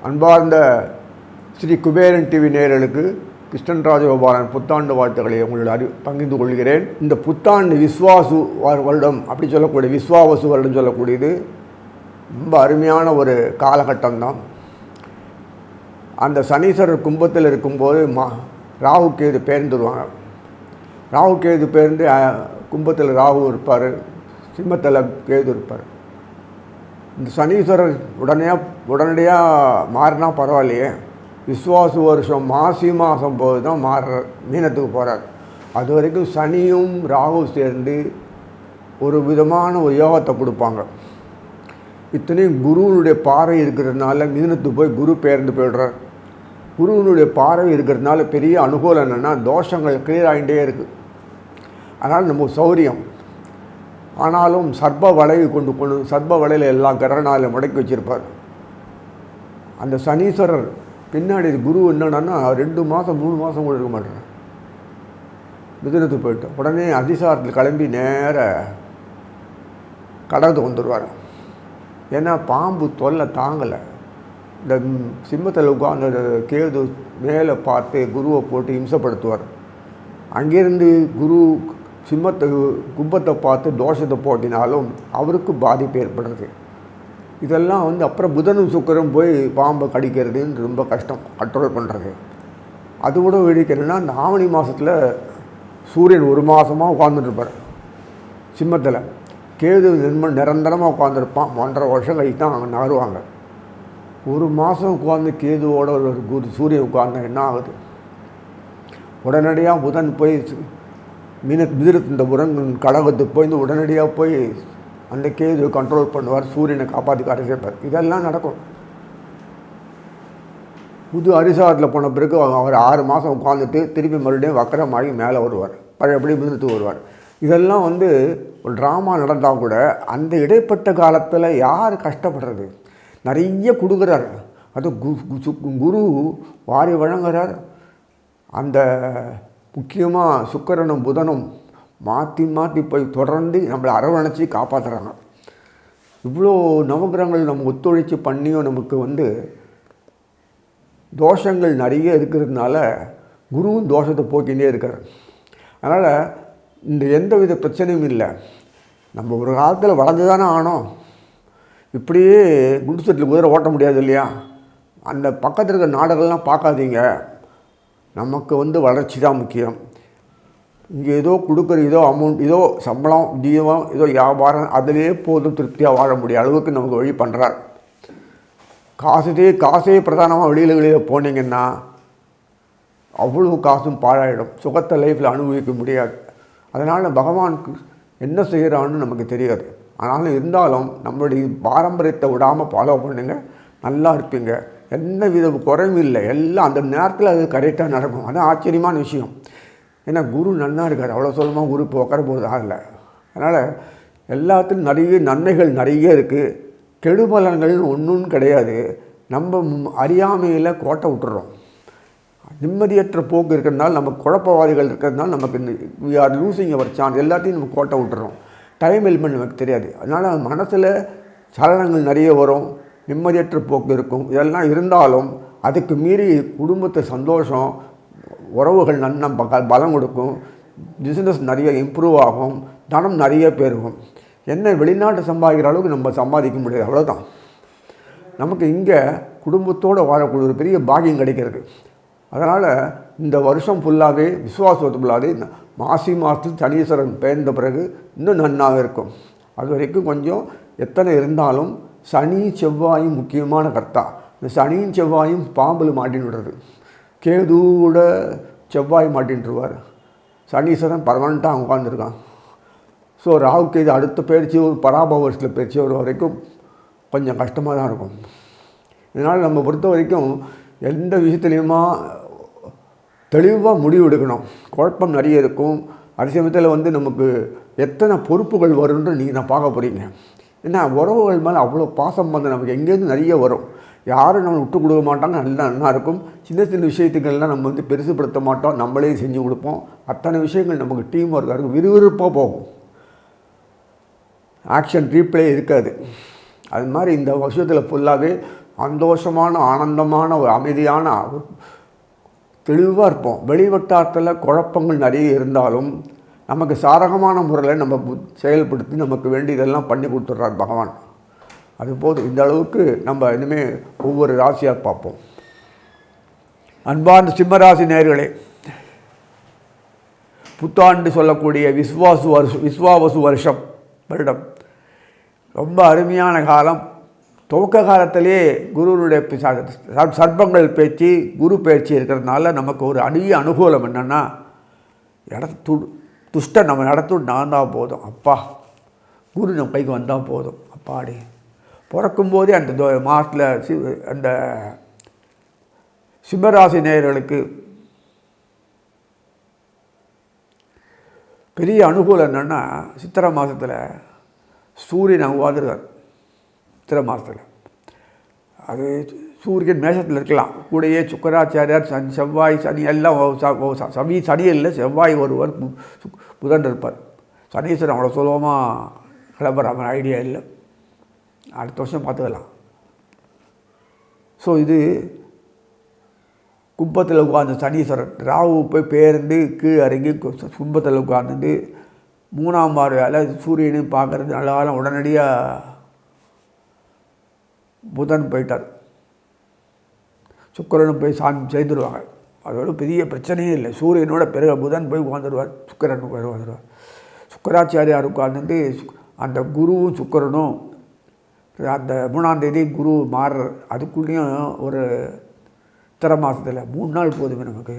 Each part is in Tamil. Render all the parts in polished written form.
அன்பார்ந்த ஸ்ரீ குபேரன் டிவி நேயர்களுக்கு கிருஷ்ணன் ராஜகோபாலன் புத்தாண்டு வாழ்த்துக்களை உங்களோட பகிர்ந்து கொள்கிறேன். இந்த புத்தாண்டு விஸ்வாசு வருடம் அப்படி சொல்லக்கூடிய விஸ்வாவசு வருடம் சொல்லக்கூடியது ரொம்ப அருமையான ஒரு காலகட்டம்தான். அந்த சனீஸ்வரர் கும்பத்தில் இருக்கும்போது ராகு கேது பெயர்ந்துருவாங்க. ராகு கேது பெயர்ந்து கும்பத்தில் ராகு இருப்பார், சிம்மத்தில் கேது இருப்பார். இந்த சனீஸ்வரர் உடனடியாக மாறினா பரவாயில்லையே, விஸ்வாசு வருஷம் மாசி மாதம் போது தான் மீனத்துக்கு போகிறார். அது வரைக்கும் சனியும் ராகு சேர்ந்து ஒரு விதமான ஒரு யோகத்தை கொடுப்பாங்க. இத்தனையும் குருவனுடைய பார்வை இருக்கிறதுனால மீனத்துக்கு போய் குரு பெயர்ந்து போய்டுறார். குருவனுடைய பார்வை இருக்கிறதுனால பெரிய அனுகூலம் என்னென்னா தோஷங்கள் கிளியர் ஆகிட்டே இருக்குது. அதனால் நம்ம சௌரியம். ஆனாலும் சர்ப வளைவு கொண்டு சர்ப வளையில் எல்லாம் கிரகணால முடக்கி வச்சுருப்பார். அந்த சனீஸ்வரர் பின்னாடி குரு என்னன்னா 2 மாதம் 3 மாதம் கூட இருக்க மாட்டார். மிதுனத்துக்கு போய்ட்டு உடனே அதிசாரத்தில் கிளம்பி நேர கடகத்துக்கு வந்துடுவார். ஏன்னா பாம்பு தொல்லை தாங்கலை. இந்த சிம்மத்தில் உட்கார்ந்து கேது மேலே பார்த்து குருவை போட்டு இம்சப்படுத்துவார். அங்கேருந்து குரு கும்பத்தை பார்த்து தோஷத்தை போட்டினாலும் அவருக்கு பாதிப்பு ஏற்படுறது. இதெல்லாம் அப்புறம் புதனும் சுக்கரம் போய் பாம்பை கடிக்கிறதுன்னு ரொம்ப கஷ்டம் கண்ட்ரோல் பண்ணுறது. அது கூட வெடிக்கிறதுனா இந்த ஆவணி மாதத்தில் சூரியன் 1 மாதமாக உட்காந்துட்டுருப்பார் சிம்மத்தில். கேது நிரந்தரமாக உட்காந்துருப்பான். 1.5 வருஷம் கழித்து தான் அங்கே நகருவாங்க. 1 மாதம் உட்காந்து கேதுவோட ஒரு சூரியன் உட்கார்ந்தா என்ன ஆகுது? உடனடியாக புதன் போய் இந்த புதன் கடகத்துக்கு போய் உடனடியாக போய் அந்த கேது கண்ட்ரோல் பண்ணுவார், சூரியனை காப்பாற்றி காட்ட சேர்ப்பார். இதெல்லாம் நடக்கும். புது அரிசாரத்தில் போன பிறகு அவர் 6 மாதம் உட்காந்துட்டு திருப்பி மறுபடியும் வக்கரமாகி மேலே வருவார், பழையபடி மிதத்துக்கு வருவார். இதெல்லாம் ஒரு ட்ராமா நடந்தால் கூட அந்த இடைப்பட்ட காலத்தில் யார் கஷ்டப்படுறது? நிறைய கொடுக்குறார். அது குரு வாரி வழங்குறார். அந்த முக்கியமாக சுக்கிரனும் புதனும் மாற்றி மாற்றி போய் தொடர்ந்து நம்மளை அரவணைச்சி காப்பாற்றுறாங்க. இவ்வளோ நவகிரகங்கள் நம்ம ஒத்துழைச்சி பண்ணியும் நமக்கு தோஷங்கள் நிறைய இருக்கிறதுனால குருவும் தோஷத்தை போக்கினே இருக்கார். அதனால் இந்த எந்தவித பிரச்சனையும் இல்லை. நம்ம ஒரு காலத்தில் வளர்ந்து தானே ஆனோம். இப்படியே குண்டு செட்டில் குதிரை ஓட்ட முடியாது இல்லையா? அந்த பக்கத்தில் இருக்கிற நாடுகள்லாம் பார்க்காதீங்க. நமக்கு வளர்ச்சி தான் முக்கியம். இங்கே ஏதோ கொடுக்குற ஏதோ அமௌண்ட், ஏதோ சம்பளம், ஜீவம், ஏதோ வியாபாரம், அதிலே போதும் திருப்தியாக வாழ முடிய அளவுக்கு நமக்கு வழி பண்ணுறார். காசே பிரதானமாக வெளியில் போனீங்கன்னா அவ்வளோ காசும் பாழாயிடும். சுகத்தை லைஃப்பில் அனுபவிக்க முடியாது. அதனால் பகவானுக்கு என்ன செய்கிறான்னு நமக்கு தெரியாது. ஆனாலும் இருந்தாலும் நம்மளுடைய பாரம்பரியத்தை விடாமல் ஃபாலோ பண்ணுங்க, நல்லா இருப்பீங்க. எந்த வித குறைவும் இல்லை. எல்லாம் அந்த நேரத்தில் அது கரெக்டாக நடக்கும். அது ஆச்சரியமான விஷயம். ஏன்னா குரு நன்னா இருக்கார். அவ்வளோ சொல்லமாக குரு இப்போ உட்கார போகிறதா இல்லை. அதனால் எல்லாத்துலையும் நிறைய நன்மைகள் நிறைய இருக்குது. கெடுபலன்கள் ஒன்றும் கிடையாது. நம்ம அறியாமையில் கோட்டை விட்டுறோம். நிம்மதியற்ற போக்கு இருக்கிறதுனால, நம்ம குழப்பவாதிகள் இருக்கிறதுனால நமக்கு we are losing our chance. எல்லாத்தையும் நம்ம கோட்டை விட்டுறோம். டைம் எலிமெண்ட் நமக்கு தெரியாது. அதனால் மனசில் சலனங்கள் நிறைய வரும், நிம்மதியற்ற போக்கு இருக்கும். இதெல்லாம் இருந்தாலும் அதுக்கு மீறி குடும்பத்தை சந்தோஷம், உறவுகள் பலம் கொடுக்கும், பிஸ்னஸ் நிறைய இம்ப்ரூவ் ஆகும், தனம் நிறைய பெருகும். என்ன வெளிநாட்டு சம்பாதிக்கிற அளவுக்கு நம்ம சம்பாதிக்க முடியாது, அவ்வளோதான். நமக்கு இங்கே குடும்பத்தோடு வாழக்கூடிய ஒரு பெரிய பாக்கியம் கிடைக்கிறது. அதனால் இந்த வருஷம் ஃபுல்லாகவே விசுவாசத்து ஃபுல்லாகவே மாசி மாதத்தில் சனீஸ்வரன் பெயர்ந்த பிறகு இன்னும் நன்னாக இருக்கும். அது வரைக்கும் கொஞ்சம் எத்தனை இருந்தாலும் சனி செவ்வாயும் முக்கியமான கர்த்தா. இந்த சனியும் செவ்வாயும் பாம்பில் மாட்டின்னு விடுறது. கேதுவோட செவ்வாய் மாட்டின்ட்டுருவார். சனீஸ்வரன் பர்மனெண்ட்டாக உட்காந்துருக்கான். ஸோ ராகு கேது அடுத்த பயிற்சி ஒரு பராபவ வருஷத்தில் பயிற்சி வர வரைக்கும் கொஞ்சம் கஷ்டமாக தான் இருக்கும். இதனால் நம்ம பொறுத்த வரைக்கும் எந்த விஷயத்துலையுமா தெளிவாக முடிவு எடுக்கணும். குழப்பம் நிறைய இருக்கும். அதே சமயத்தில் நமக்கு எத்தனை பொறுப்புகள் வரும்னு நீங்கள் நான் பார்க்க போகிறீங்க. ஏன்னா உறவுகள் மேலே அவ்வளோ பாசம் நமக்கு எங்கேருந்து நிறைய வரும். யாரும் நம்ம விட்டு கொடுக்க மாட்டாங்க, நல்லா இருக்கும். சின்ன சின்ன விஷயத்துக்கள்லாம் நம்ம பெருசுப்படுத்த மாட்டோம், நம்மளே செஞ்சு கொடுப்போம். அத்தனை விஷயங்கள் நமக்கு டீம் ஒர்க்காக இருக்கும், விறுவிறுப்பாக போகும். ஆக்ஷன் ரீப்ளே இருக்காது. அது மாதிரி இந்த வருஷத்தில் ஃபுல்லாகவே சந்தோஷமான ஆனந்தமான ஒரு அமைதியான தெளிவாக இருப்போம். வெளிவட்டாரத்தில் குழப்பங்கள் நிறைய இருந்தாலும் நமக்கு சாதகமான முறையில் நம்ம செயல்படுத்தி நமக்கு வேண்டியதெல்லாம் பண்ணி கொடுத்துட்றார் பகவான். அதுபோது இந்த அளவுக்கு நம்ம இனிமேல் ஒவ்வொரு ராசியாக பார்ப்போம். அன்பார்ந்த சிம்மராசி நேயர்களே, புத்தாண்டு சொல்லக்கூடிய விஸ்வாவசு வருடம் ரொம்ப அருமையான காலம். துவக்க காலத்திலே குருவுடைய சர்ப்பங்கள் பேச்சு குரு பேச்சு இருக்கிறதுனால நமக்கு ஒரு அனுகூலம் என்னென்னா, துஷ்டன் நம்ம நடத்துட்டு நடந்தால் போதும், அப்பா குரு நம்ம கைக்கு வந்தால் போதும் அப்பாடி. பிறக்கும்போதே அந்த மாதத்தில் அந்த சிம்மராசி நேயர்களுக்கு பெரிய அனுகூலம் என்னென்னா, சித்திரை மாதத்தில் சூரியன் அங்கே உட்காந்துருக்கார். சித்திரை மாதத்தில் அது சூரியன் மேஷத்தில் இருக்கலாம், கூடயே சுக்கராச்சாரியார் செவ்வாய் சனி எல்லாம் சனி இல்லை, செவ்வாய் ஒருவர் புதன் இருப்பார். சனீஸ்வரன் அவ்வளோ சுலபமாக கிளம்புற ஐடியா இல்லை, அடுத்த வருஷம் பார்த்துக்கலாம். ஸோ இது கும்பத்தில் உட்கார்ந்து சனீஸ்வரன் ராகு போய் பேருந்து கீழே இறங்கி கும்பத்தில் உட்கார்ந்துட்டு 3ஆம் பார்வையால் சூரியனையும் பார்க்குறது நல்ல காலம். உடனடியாக புதன் போயிட்டார், சுக்கரனும் போய் சேர்ந்துருவாங்க. அதோட பெரிய பிரச்சனையே இல்லை. சூரியனோட பிறகு புதன் போய் உட்காந்துருவார், சுக்கரன் போய் உட்காந்துருவார். சுக்கராச்சாரியார் உட்கார்ந்து அந்த குருவும் சுக்கரனும் அந்த 3ஆம் தேதி குரு மாறுற அதுக்குள்ளேயும் ஒரு சித்திரை மாதத்தில் 3 நாள் போதுமே நமக்கு.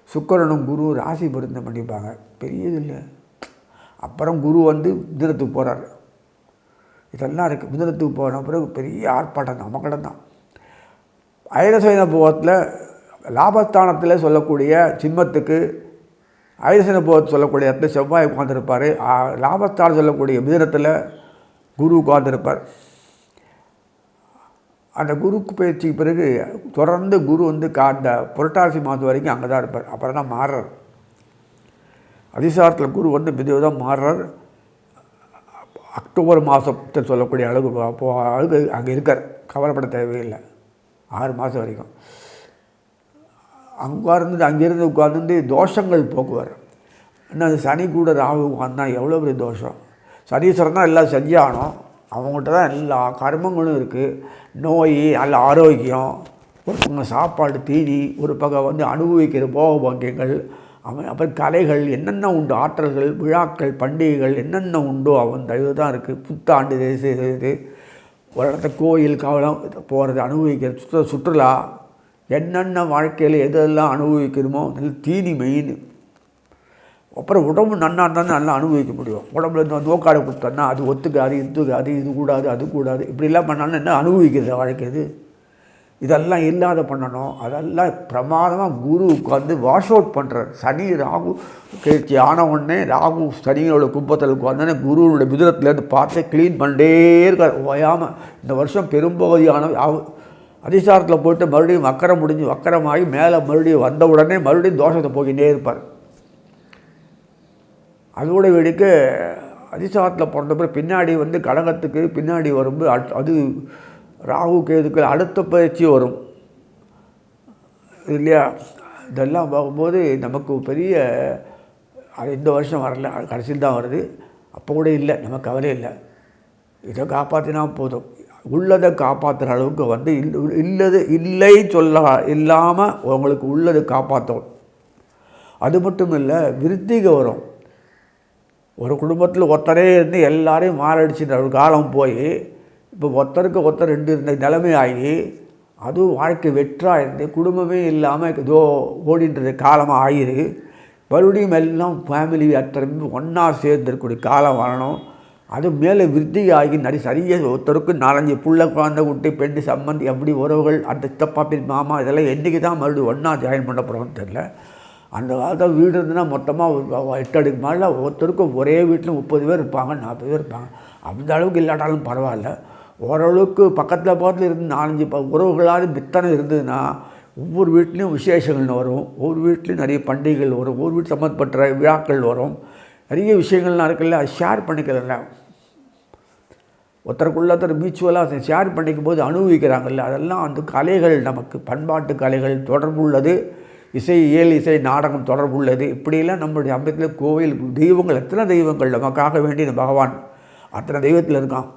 சுக்கரனும் குரு ராசி பொருத்தம் பண்ணிப்பாங்க, பெரியது இல்லை. அப்புறம் குரு மிதுனத்துக்கு போகிறார். இதெல்லாம் இருக்குது. மிதுனத்துக்கு போன பிறகு பெரிய ஆர்ப்பாட்டம் தான், மக்கள் தான். ஐரசேன போகத்தில் லாபஸ்தானத்தில் சொல்லக்கூடிய சிம்மத்துக்கு ஐரசேன போகத்தில் சொல்லக்கூடிய இடத்துல செவ்வாய் உட்காந்துருப்பார். லாபஸ்தானம் சொல்லக்கூடிய மிதுனத்தில் குரு உட்காந்துருப்பார். அந்த குருக்கு பயிற்சிக்கு பிறகு தொடர்ந்து குரு அந்த புரட்டாசி மாதம் வரைக்கும் அங்கே தான் இருப்பார். அப்புறம் தான் மாறுறார். அதிசாரத்தில் குரு மிதமாக மாறுறார். அக்டோபர் மாதத்தில் சொல்லக்கூடிய அளவுக்கு அங்கே இருக்கார். கவலைப்பட தேவையில்லை. 6 மாதம் வரைக்கும் அங்கேருந்து உட்கார்ந்து தோஷங்கள் போக்குவார். இன்னும் அது சனி கூட ராகு உட்கார்ந்தா எவ்வளோ பெரிய தோஷம். சனீஸ்வரன் தான் எல்லாம் செஞ்சானோ, அவங்கள்ட்ட தான் எல்லா கர்மங்களும் இருக்குது. நோய், நல்ல ஆரோக்கியம், ஒருத்தவங்க சாப்பாடு தீனி, ஒரு பக்கம் அனுபவிக்கிற போகபாக்கியங்கள், அப்புறம் கலைகள் என்னென்ன உண்டு, ஆற்றல்கள், விழாக்கள், பண்டிகைகள் என்னென்ன உண்டோ அவன் தயவு தான் இருக்குது. புத்தாண்டு செய்கிறது, ஒரு இடத்த கோயில் காவலம் போகிறது, அனுபவிக்கிற சுற்றுலா, என்னென்ன வாழ்க்கையில் எதெல்லாம் அனுபவிக்கணுமோ தீனி மெயின். அப்புறம் உடம்பு நன்னா இருந்தாலும் நல்லா அனுபவிக்க முடியும். உடம்புல நோக்காடை கொடுத்தோன்னா அது ஒத்துக்காது, இது கூடாது, அது கூடாது, இப்படிலாம் பண்ணாலும் என்ன அனுபவிக்கிறது வாழ்க்கை இது. இதெல்லாம் இல்லாத பண்ணணும். அதெல்லாம் பிரமாதமாக குரு வாஷ் அவுட் பண்ணுறார். சனி ராகு கழிச்சி ஆன உடனே ராகு சனியோட கும்பத்தில் உட்காந்தோடனே குருவோட மிதுனத்துலேருந்து பார்த்து க்ளீன் பண்ணிட்டே இருக்கார் ஓயாமல். இந்த வருஷம் பெரும்பகுதியான அதிசாரத்தில் போய்ட்டு மறுபடியும் வக்கரம் முடிஞ்சு வக்கரமாகி மேலே மறுபடியும் வந்த உடனே மறுபடியும் தோஷத்தை போக்கிட்டே இருப்பார். அதோட வேடிக்க அதிசாரத்தில் பிறந்த பிறகு பின்னாடி கடகத்துக்கு பின்னாடி வரும்போது அது ராகு கேதுக்கு அடுத்த பயிற்சி வரும் இல்லையா. இதெல்லாம் பார்க்கும்போது நமக்கு பெரிய அது இந்த வருஷம் வரல, கடைசியில் தான் வருது. அப்போ கூட இல்லை, நமக்கு கவலை இல்லை. இதை காப்பாற்றினா போதும். உள்ளதை காப்பாற்றுற அளவுக்கு இல்லது இல்லை இல்லாமல் உங்களுக்கு உள்ளது காப்பாற்றணும். அது மட்டும் இல்லை, விருத்திக வரும். ஒரு குடும்பத்தில் ஒருத்தரே இருந்து எல்லாரையும் மாரடிச்சுன்ற ஒரு காலம் போய் இப்போ ஒருத்தருக்கு ஒருத்தர் 2 இருந்த நிலைமை ஆகி அதுவும் வாழ்க்கை வெற்றாக இருந்து குடும்பமே இல்லாமல் ஏதோ ஓடின்றது காலமாக ஆகிடு. மறுபடியும் எல்லாம் ஃபேமிலி அத்தனை ஒன்றா சேர்ந்துருக்கூடிய காலம் வரணும். அது மேலே விருத்தி ஆகி சரியாக ஒருத்தருக்கு 4-5 புள்ள குழந்தை குட்டி பெண்ணு சம்மந்தி அப்படி உறவுகள் அந்த சித்தப்பா மாமா இதெல்லாம் என்றைக்கு தான் மறுபடியும் ஒன்றா ஜாயின் பண்ண போகிறோம்னு தெரில. அந்த காலத்தில் வீடு இருந்துன்னா மொத்தமாக 8 அடுக்கு மேலே ஒருத்தருக்கும் ஒரே வீட்டில் 30 பேர் இருப்பாங்க, 40 பேர் இருப்பாங்க. அந்த அளவுக்கு இல்லாட்டாலும் பரவாயில்ல. ஓரளவுக்கு பக்கத்தில் இருந்து 4-5 உறவுகளாவது பித்தனை இருந்ததுன்னா ஒவ்வொரு வீட்லேயும் விசேஷங்கள் வரும். ஒவ்வொரு வீட்லேயும் நிறைய பண்டிகைகள் வரும். ஒவ்வொரு வீட்டு சம்மந்தப்பட்ட விழாக்கள் வரும். நிறைய விஷயங்கள்லாம் இருக்குல்ல, அது ஷேர் பண்ணிக்கிறேன்ல. ஒருத்தருக்குள்ளத்தர் மியூச்சுவலாக ஷேர் பண்ணிக்கும் போது அனுபவிக்கிறாங்கல்ல, அதெல்லாம் அந்த கலைகள் நமக்கு பண்பாட்டு கலைகள் தொடர்புள்ளது. இசை, இயல் இசை, நாடகம் தொடர்புள்ளது. இப்படியெல்லாம் நம்முடைய அம்பலத்தில் கோவில் தெய்வங்கள், எத்தனை தெய்வங்கள் நமக்காக வேண்டிய பகவான் அத்தனை தெய்வத்தில் இருக்கான்.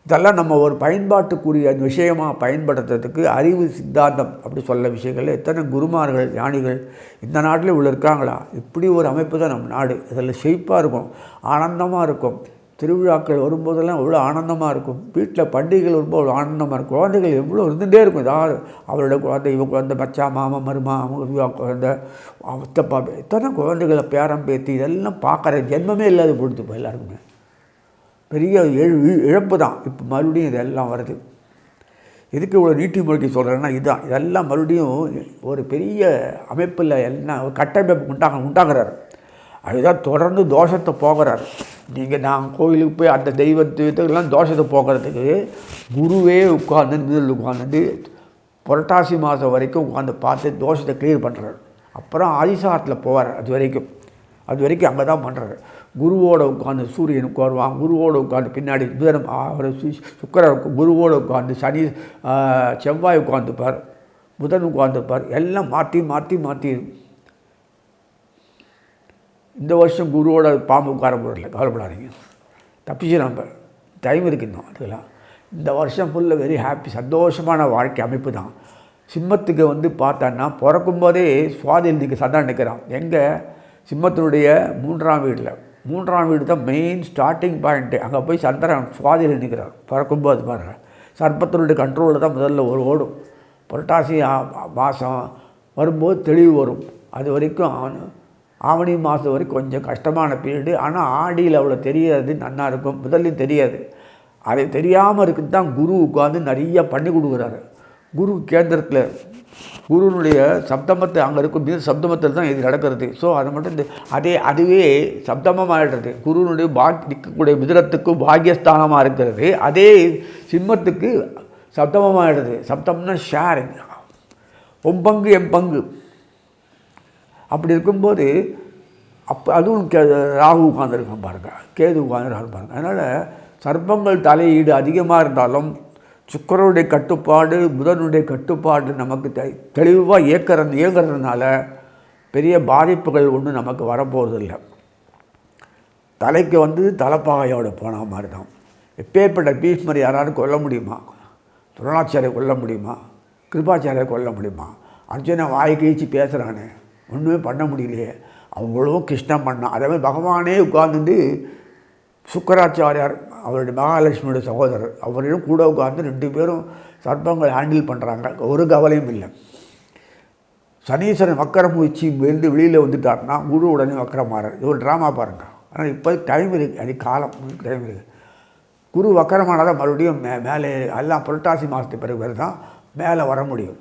இதெல்லாம் நம்ம ஒரு பயன்பாட்டுக்குரிய விஷயமாக பயன்படுத்துறதுக்கு அறிவு சித்தாந்தம் அப்படி சொல்ல விஷயங்கள் எத்தனை குருமார்கள் ஞானிகள் இந்த நாட்டில் இவ்வளோ இருக்காங்களா. இப்படி ஒரு அமைப்பு தான் நம்ம நாடு. இதில் செழிப்பாக இருக்கும், ஆனந்தமாக இருக்கும். திருவிழாக்கள் வரும்போதெல்லாம் எவ்வளோ ஆனந்தமாக இருக்கும். வீட்டில் பண்டிகைகள் வரும்போது அவ்வளோ ஆனந்தமாக இருக்கும். குழந்தைகள் எவ்வளோ இருந்துகிட்டே இருக்கும். ஏதாவது அவரோட குழந்தை, இவங்க குழந்தை, பச்சா, மாமா, மருமா, அவங்க குழந்தை, அத்தப்பா, எத்தனை குழந்தைகளை பேரம் பேத்தி இதெல்லாம் பார்க்குற ஜென்மமே இல்லாத போடுது இப்போ எல்லாருக்குமே. பெரிய இழப்பு தான். இப்போ மறுபடியும் இதெல்லாம் வருது. எதுக்கு இவ்வளோ நீட்டி முறைக்கு சொல்கிறேன்னா இதுதான். இதெல்லாம் மறுபடியும் ஒரு பெரிய அமைப்பில் எல்லாம் கட்டமைப்பு உண்டாகிறாரு. அதுதான் தொடர்ந்து தோஷத்தை போகிறார். நீங்கள் நாங்கள் கோயிலுக்கு போய் அந்த தெய்வத்துக்கெல்லாம் தோஷத்தை போக்குறதுக்கு குருவே உட்காந்து மிதில் உட்காந்துட்டு புரட்டாசி மாதம் வரைக்கும் உட்காந்து பார்த்து தோஷத்தை கிளியர் பண்ணுறாரு. அப்புறம் ஆதிசாரத்தில் போவார். அது வரைக்கும் அங்கே தான் பண்ணுறாரு. குருவோடு உட்காந்து சூரியன் உட்காருவான், குருவோடு உட்காந்து பின்னாடி புதன் அவர் சுக்கரன் குருவோடு உட்காந்து சனி செவ்வாய் உட்காந்துப்பார், புதன் உட்காந்துப்பார். எல்லாம் மாற்றி மாற்றி மாற்றி இந்த வருஷம் குருவோட பாம்பு உட்கார போடல, கவலைப்படாதீங்க, தப்பிச்சு நம்ம டைம் இருக்குந்தோம். அதுக்கெல்லாம் இந்த வருஷம் ஃபுல்லாக வெரி ஹாப்பி, சந்தோஷமான வாழ்க்கை அமைப்பு தான். சிம்மத்துக்கு வந்து பார்த்தோன்னா பிறக்கும்போதே சுவாதிக்கு சந்தான் நிற்கிறான். எங்கே? சிம்மத்தினுடைய 3ஆம் வீட்டில். 3ஆம் வீடு தான் மெயின் ஸ்டார்டிங் பாயிண்ட்டு. அங்கே போய் சந்திரன் சுவாதியில் நிற்கிறார் பிறக்கும்போது. பாருங்க, சர்ப்பத்தினுடைய கண்ட்ரோலில் தான் முதல்ல ஓடும். புரட்டாசி மாதம் வரும்போது தெளிவு வரும். அது வரைக்கும் ஆவணி மாதம் வரைக்கும் கொஞ்சம் கஷ்டமான பீரியடு. ஆனால் ஆடியில் அவ்வளோ தெரியாது, நல்லா இருக்கும். முதல்லையும் தெரியாது. அதை தெரியாமல் இருக்குது தான் குரு உட்காந்து நிறைய பண்ணி கொடுக்குறாரு. குரு கேந்திரத்தில் குருனுடைய சப்தமத்தை அங்கே இருக்கும் நீர் சப்தமத்தில் தான் இது நடக்கிறது. ஸோ அது மட்டும் அதுவே சப்தமமாகிடுறது. குருனுடைய நிற்கக்கூடிய மிதுனத்துக்கும் பாக்கியஸ்தானமாக இருக்கிறது. அதே சிம்மத்துக்கு சப்தமமாகிடுறது. சப்தம்னா ஷேரிங், ஒம்பங்கு எம்பங்கு. அப்படி இருக்கும்போது அதுவும் ராகு உட்காந்துருக்கான் பாருங்கள், கேது உட்காந்துருக்கான் பாருங்கள். அதனால் சர்ப்பங்கள் தலையீடு அதிகமாக இருந்தாலும் சுக்கிரனுடைய கட்டுப்பாடு, புதனுடைய கட்டுப்பாடு நமக்கு தெளிவாக இயங்கிறதுனால பெரிய பாதிப்புகள் ஒன்றும் நமக்கு வரப்போகிறதில்லை. தலைக்கு வந்து தலைப்பாகையோடு போன மாதிரி தான். எப்பேற்பட்ட பீஷ்மர் யாராவது கொல்ல முடியுமா? துரோணாச்சாரியை கொல்ல முடியுமா? கிருபாச்சாரியை கொல்ல முடியுமா? அர்ஜுனை வாய் கழிச்சு பேசுகிறானே, ஒன்றுமே பண்ண முடியலையே. அவங்களும் கிருஷ்ணன் பண்ணான். அதே மாதிரி பகவானே உட்கார்ந்துட்டு சுக்கராச்சாரியார் அவருடைய மகாலட்சுமியோட சகோதரர் அவரையும் கூட உட்கார்ந்து 2 பேரும் சர்ப்பங்களை ஹேண்டில் பண்ணுறாங்க. ஒரு கவலையும் இல்லை. சனீஸ்வரன் வக்கரம் வச்சு வெளியில் வந்துட்டார்னா குரு உடனே வக்கரம் மாறார். இது ஒரு ட்ராமா பாருங்கள். ஆனால் இப்போ டைம் இருக்குது, அது காலம் டைம் இருக்குது. குரு வக்கரமானால் தான் மறுபடியும் மேலே எல்லாம் புரட்டாசி மாதத்துக்கு பிறகு தான் மேலே வர முடியும்.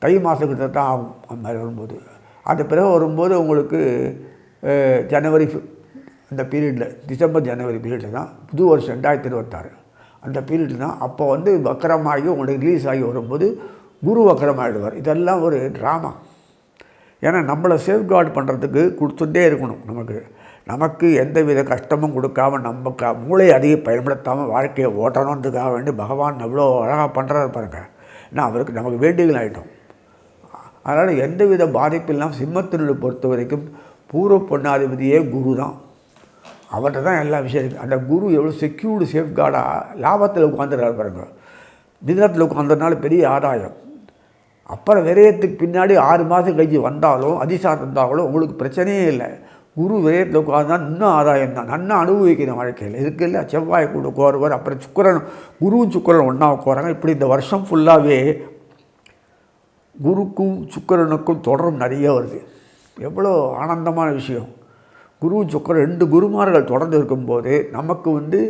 தை மாதத்துக்கிட்ட தான் ஆகும். அந்த மாதிரி வரும்போது அது பிறகு வரும்போது உங்களுக்கு ஜனவரி அந்த பீரியடில், டிசம்பர் ஜனவரி பீரியடில் தான் புது வருஷம் 2026 அந்த பீரியடில் தான். அப்போ வந்து வக்கரமாகி உங்களுக்கு ரிலீஸ் ஆகி வரும்போது குரு வக்கரமாகிடுவார். இதெல்லாம் ஒரு ட்ராமா. ஏன்னா நம்மளை சேஃப்கார்டு பண்ணுறதுக்கு கொடுத்துட்டே இருக்கணும். நமக்கு எந்த வித கஷ்டமும் கொடுக்காம நம்ம மூளையை அதிகம் பயன்படுத்தாமல் வாழ்க்கையை ஓட்டணுன்றதுக்காக வேண்டி பகவான் எவ்வளோ அழகாக பண்ணுறாரு பாருங்க. ஏன்னா அவருக்கு நமக்கு வேண்டிகள் ஆகிட்டோம். அதனால் எந்தவித பாதிப்பில்லாம் சிம்மத்தினுடைய பொறுத்த வரைக்கும் பூர்வ பொன்னாதிபதியே குரு தான். அவர்கிட்ட தான் எல்லா விஷயம் இருக்குது. அந்த குரு எவ்வளோ செக்யூர்டு சேஃப்கார்டாக லாபத்தில் உட்காந்துருக்காரு பாருங்க. மிதனத்தில் உட்காந்துறதுனால பெரிய ஆதாயம். அப்புறம் விரயத்துக்கு பின்னாடி 6 மாதம் கழிச்சு வந்தாலும் அதிசாரம் இருந்தாலும் உங்களுக்கு பிரச்சனையே இல்லை. குரு விரயத்தில் உட்காந்தா இன்னும் ஆதாயம் தான். நன்னா அனுபவிக்கிற வாழ்க்கையில் இதுக்கு இல்லை. செவ்வாய் கூட கோருவார். அப்புறம் குருவும் சுக்கிரன் ஒன்றா உட்காராங்க. இப்படி இந்த வருஷம் ஃபுல்லாகவே குருக்கும் சுக்கிரனுக்கும் தொடர்பு நிறைய வருது. எவ்வளோ ஆனந்தமான விஷயம். குரு சுக்கிரன் 2 குருமார்கள் தொடர்ந்து இருக்கும்போது நமக்கு வந்து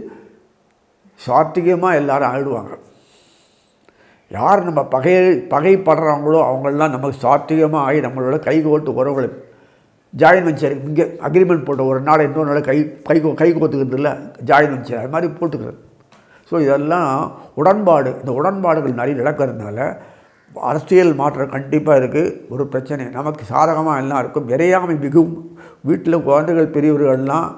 சாத்திகமாக எல்லாரும் ஆயிடுவாங்க. யார் நம்ம பகைப்படுறாங்களோ அவங்களெலாம் நமக்கு சாத்திகமாக ஆகி நம்மளோட கைகோட்டு உறவுகளை ஜாயின் வெஞ்சர் இங்கே அக்ரிமெண்ட் போட்ட ஒரு நாள் இன்னொரு நாள் கை கோத்துக்கிறது இல்லை, ஜாயின் வெஞ்சர் அது மாதிரி போட்டுக்கிறது. ஸோ இதெல்லாம் உடன்பாடு. இந்த உடன்பாடுகள் நிறைய நடக்கிறதுனால அரசியல் மாற்றம் கண்டிப்பாக இருக்குது. ஒரு பிரச்சனை நமக்கு சாதகமாக எல்லாம் இருக்கும். விரையாமை மிகவும். வீட்டில் குழந்தைகள் பெரியவர்கள்லாம்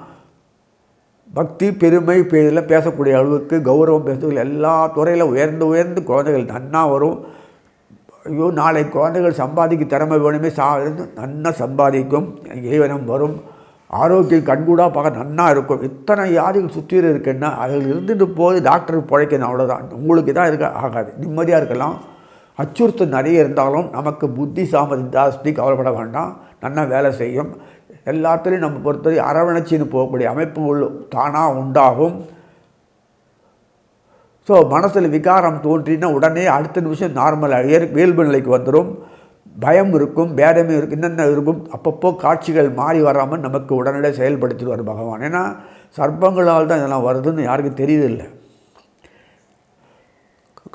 பக்தி பெருமை இதில் பேசக்கூடிய அளவுக்கு கௌரவம் பேசக்கூடிய எல்லா துறையில் உயர்ந்து குழந்தைகள் நன்னா வரும். ஐயோ நாளை குழந்தைகள் சம்பாதிக்க திறமை வேணுமே இருந்து நன்னா சம்பாதிக்கும், ஜீவனம் வரும், ஆரோக்கியம் கண்கூடாக பார்க்க நன்னா இருக்கும். இத்தனை வியாதிகள் சுற்றி இருக்குன்னா அதில் இருந்துட்டு போய் டாக்டருக்கு பிழைக்கணும், அவ்வளோதான். உங்களுக்கு இதாக இருக்க ஆகாது, நிம்மதியாக இருக்கலாம். அச்சுறுத்தல் நிறைய இருந்தாலும் நமக்கு புத்தி சாமர்த்தியம் ஜாஸ்தி, கவலைப்பட வேண்டாம், நல்லா வேலை செய்யும். எல்லாத்துலேயும் நம்ம பொறுத்தவரை அரவணைச்சின்னு போகக்கூடிய அமைப்புகள் தானாக உண்டாகும். ஸோ மனசில் விகாரம் தோன்றினா உடனே அடுத்த நிமிஷம் நார்மலாக இயல்பு நிலைக்கு வந்துடும். பயம் இருக்கும், பேதமே இருக்கும், என்னென்ன இருக்கும், அப்பப்போ காட்சிகள் மாறி வராமல் நமக்கு உடனடியாக செயல்படுத்திடுவார் பகவான். ஏன்னா சர்ப்பங்களால் தான் இதெல்லாம் வருதுன்னு யாருக்கும் தெரியுதில்லை.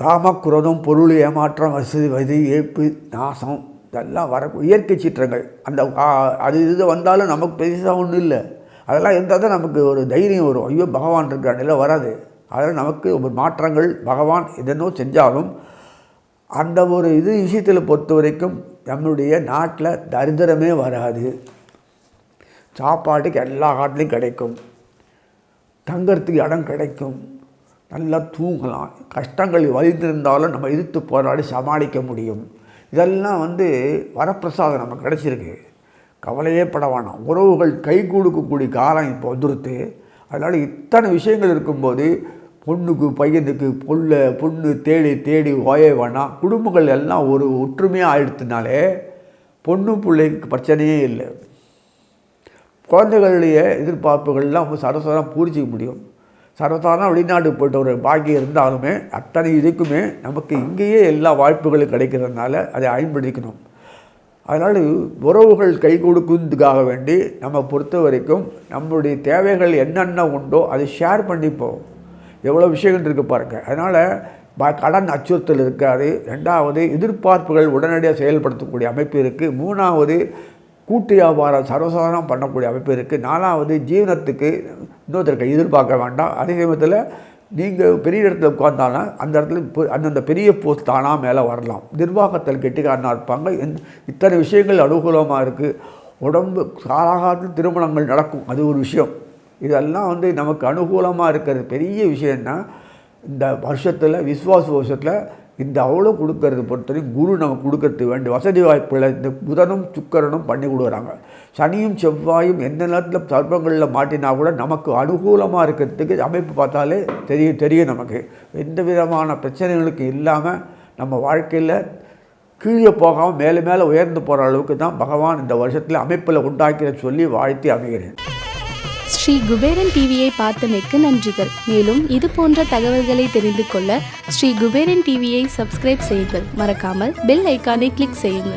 காமக்குரோதம், பொருள் ஏமாற்றம், வதி ஏற்பு, நாசம், இதெல்லாம் வர இயற்கை சீற்றங்கள். அந்த இது வந்தாலும் நமக்கு பெருசாக ஒன்றும் இல்லை. அதெல்லாம் இருந்தால் தான் நமக்கு ஒரு தைரியம் வரும். ஐயோ பகவான் இருக்காண்டில் வராது. அதில் நமக்கு ஒரு மாற்றங்கள் பகவான் என்னென்னோ செஞ்சாலும் அந்த ஒரு விஷயத்தில் பொறுத்த வரைக்கும் நம்மளுடைய நாட்டில் தரித்திரமே வராது. சாப்பாட்டுக்கு எல்லா காட்டிலையும் கிடைக்கும், தங்கறதுக்கு இடம் கிடைக்கும், நல்லா தூங்கலாம், கஷ்டங்கள் வலிந்திருந்தாலும் நம்ம எதிர்த்து போராடி சமாளிக்க முடியும். இதெல்லாம் வரப்பிரசாதம் நமக்கு கிடச்சிருக்கு, கவலையே பட வேணாம். உறவுகள் கை கொடுக்கக்கூடிய காலம் இப்போ வந்துடுத்து. அதனால் இத்தனை விஷயங்கள் இருக்கும்போது பொண்ணுக்கு பையனுக்கு பொண்ணு தேடி ஓய வேணாம். குடும்பங்கள் எல்லாம் ஒரு ஒற்றுமையாக ஆயிடுத்துனாலே பொண்ணு பிள்ளைக்கு பிரச்சனையே இல்லை. குழந்தைகளுடைய எதிர்பார்ப்புகள்லாம் சரசரம் பூரிச்சிக்க முடியும். சர்வசாதாரண வெளிநாட்டுக்கு போய்ட்டு ஒரு பாக்கியம் இருந்தாலுமே அத்தனை இதுக்குமே நமக்கு இங்கேயே எல்லா வாய்ப்புகளும் கிடைக்கிறதுனால அதை பயன்படுத்திக்கணும். அதனால் உறவுகள் கை கொடுக்கிறதுக்காக வேண்டி நம்ம பொறுத்த வரைக்கும் நம்மளுடைய தேவைகள் என்னென்ன உண்டோ அதை ஷேர் பண்ணிப்போம். எவ்வளோ விஷயங்கள் இருக்குது பாருங்கள். அதனால் கடன் அச்சுறுத்தல் இருக்காது. ரெண்டாவது எதிர்பார்ப்புகள் உடனடியாக செயல்படுத்தக்கூடிய அமைப்பு இருக்குது. மூணாவது கூட்டு வியாபாரம் சர்வசாதாரணம் பண்ணக்கூடிய அமைப்பு இருக்குது. நாலாவது ஜீவனத்துக்கு இன்னொருத்தருக்கு எதிர்பார்க்க வேண்டாம். அதே சமயத்தில் நீங்கள் பெரிய இடத்துல உட்கார்ந்தாலும் அந்த இடத்துல அந்தந்த பெரிய போஸ்ட் தானாக மேலே வரலாம். நிர்வாகத்தில் கெட்டிக்காரனாக இருப்பாங்க. இத்தனை விஷயங்கள் அனுகூலமாக இருக்குது. உடம்பு காலாகாலத்தில் திருமணங்கள் நடக்கும், அது ஒரு விஷயம். இதெல்லாம் நமக்கு அனுகூலமாக இருக்கிறது. பெரிய விஷயம்னா இந்த வருஷத்தில் விஸ்வாச வருஷத்தில் இந்த அவ்வளோ கொடுக்கறது பொறுத்தவரைக்கும் குரு நமக்கு கொடுக்கறது வேண்டிய வசதி வாய்ப்புகளை இந்த புதனும் சுக்கரனும் பண்ணி கொடுக்குறாங்க. சனியும் செவ்வாயும் எந்த நேரத்தில் சர்ப்பங்களில் மாட்டினா கூட நமக்கு அனுகூலமாக இருக்கிறதுக்கு அமைப்பு பார்த்தாலே தெரியும் நமக்கு. எந்த விதமான பிரச்சனைகளுக்கு இல்லாமல் நம்ம வாழ்க்கையில் கீழே போகாமல் மேலே உயர்ந்து போகிற அளவுக்கு தான் பகவான் இந்த வருஷத்தில் அமைப்பில் உண்டாக்கிற சொல்லி வாழ்த்தி அமைகிறேன். ஸ்ரீ குபேரன் டிவியை பார்த்தமைக்கு நன்றிகள். மேலும் இது போன்ற தகவல்களை தெரிந்து கொள்ள ஸ்ரீ குபேரன் டிவியை சப்ஸ்கிரைப் செய்யுங்கள். மறக்காமல் பெல் ஐக்கானை கிளிக் செய்யுங்கள்.